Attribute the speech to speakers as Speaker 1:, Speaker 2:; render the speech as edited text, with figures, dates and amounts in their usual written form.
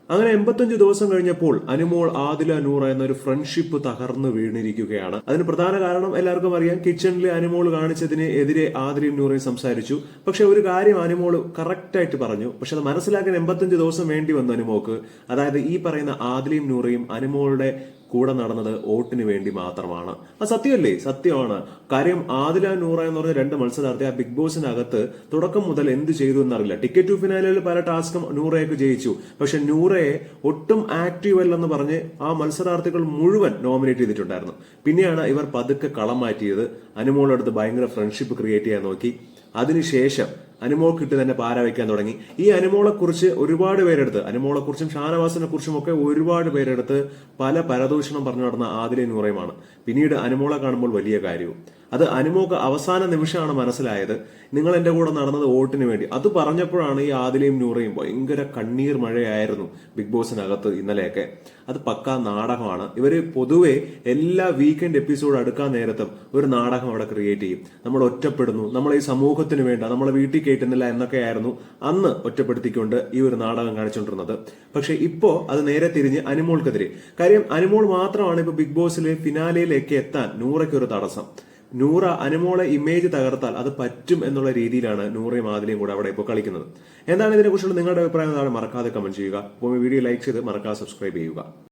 Speaker 1: അങ്ങനെ 85 ദിവസം കഴിഞ്ഞപ്പോൾ അനുമോൾ ആദില നൂറ എന്നൊരു ഫ്രണ്ട്ഷിപ്പ് തകർന്നു വീണിരിക്കുകയാണ്. അതിന് പ്രധാന കാരണം എല്ലാവർക്കും അറിയാം. കിച്ചണിലെ അനുമോൾ കാണിച്ചതിന് എതിരെ ആദിലയും നൂറയും സംസാരിച്ചു. പക്ഷെ ഒരു കാര്യം അനുമോൾ കറക്റ്റ് ആയിട്ട് പറഞ്ഞു. പക്ഷെ അത് മനസ്സിലാക്കാൻ 85 ദിവസം വേണ്ടി വന്നു അനുമോക്ക്. അതായത് ഈ പറയുന്ന ആദിലയും നൂറയും അനുമോളുടെ കൂടെ നടന്നത് വോട്ടിന് വേണ്ടി മാത്രമാണ്. അത് സത്യമല്ലേ? സത്യമാണ്. കാര്യം ആദില നൂറ എന്ന് പറഞ്ഞ രണ്ട് മത്സരാർത്ഥി ആ ബിഗ് ബോസിനകത്ത് തുടക്കം മുതൽ എന്ത് ചെയ്തു എന്നറിയില്ല. ടിക്കറ്റ് ടു ഫിനാലയിൽ പല ടാസ്കും നൂറയൊക്കെ ജയിച്ചു. പക്ഷെ നൂറയെ ഒട്ടും ആക്റ്റീവ് അല്ലെന്ന് പറഞ്ഞ് ആ മത്സരാർത്ഥികൾ മുഴുവൻ നോമിനേറ്റ് ചെയ്തിട്ടുണ്ടായിരുന്നു. പിന്നെയാണ് ഇവർ പതുക്കെ കളം മാറ്റിയത്. അനുമോളുടെ അടുത്ത് ഭയങ്കര ഫ്രണ്ട്ഷിപ്പ് ക്രിയേറ്റ് ചെയ്യാൻ നോക്കി. അതിനുശേഷം അനുമോൾക്കിട്ട് തന്നെ പാര വയ്ക്കാൻ തുടങ്ങി. ഈ അനുമോളെ കുറിച്ച് ഒരുപാട് പേരെടുത്ത്, അനുമോളെ കുറിച്ചും ഷാനവാസിനെ കുറിച്ചും ഒക്കെ ഒരുപാട് പേരെടുത്ത് പല പരദൂഷണം പറഞ്ഞു നടന്ന ആദിലെ നൂറയുമാണ്. പിന്നീട് അനുമോളെ കാണുമ്പോൾ വലിയ കാര്യവും. അത് അനുമോക്ക് അവസാന നിമിഷമാണ് മനസ്സിലായത്, നിങ്ങൾ എന്റെ കൂടെ നടന്നത് വോട്ടിന് വേണ്ടി. അത് പറഞ്ഞപ്പോഴാണ് ഈ ആദിലയും നൂറയും ഭയങ്കര കണ്ണീർ മഴയായിരുന്നു ബിഗ് ബോസിനകത്ത് ഇന്നലെയൊക്കെ. അത് പക്കാ നാടകമാണ്. ഇവര് പൊതുവെ എല്ലാ വീക്കെൻഡ് എപ്പിസോഡ് അടുക്കാൻ നേരത്തും ഒരു നാടകം അവിടെ ക്രിയേറ്റ് ചെയ്യും. നമ്മൾ ഒറ്റപ്പെടുന്നു, നമ്മളെ ഈ സമൂഹത്തിന് വേണ്ട, നമ്മളെ വീട്ടിൽ കയറ്റുന്നില്ല എന്നൊക്കെയായിരുന്നു അന്ന് ഒറ്റപ്പെടുത്തിക്കൊണ്ട് ഈ ഒരു നാടകം കാണിച്ചുകൊണ്ടിരുന്നത്. പക്ഷെ ഇപ്പോ അത് നേരെ തിരിഞ്ഞ് അനുമോൾക്കെതിരെ. കാര്യം അനുമോൾ മാത്രമാണ് ഇപ്പൊ ബിഗ് ബോസിലെ ഫിനാലയിലേക്ക് എത്താൻ നൂറയ്ക്ക് ഒരു തടസ്സം. നൂറ അനുമോളെ ഇമേജ് തകർത്താൽ അത് പറ്റും എന്നുള്ള രീതിയിലാണ് നൂറയും ആദിലയും കൂടെ അവിടെ ഇപ്പോൾ കളിക്കുന്നത്. എന്താണ് ഇതിനെക്കുറിച്ചുള്ള നിങ്ങളുടെ അഭിപ്രായം? മറക്കാതെ കമന്റ് ചെയ്യുക. അപ്പോൾ വീഡിയോ ലൈക്ക് ചെയ്ത് മറക്കാതെ സബ്സ്ക്രൈബ് ചെയ്യുക.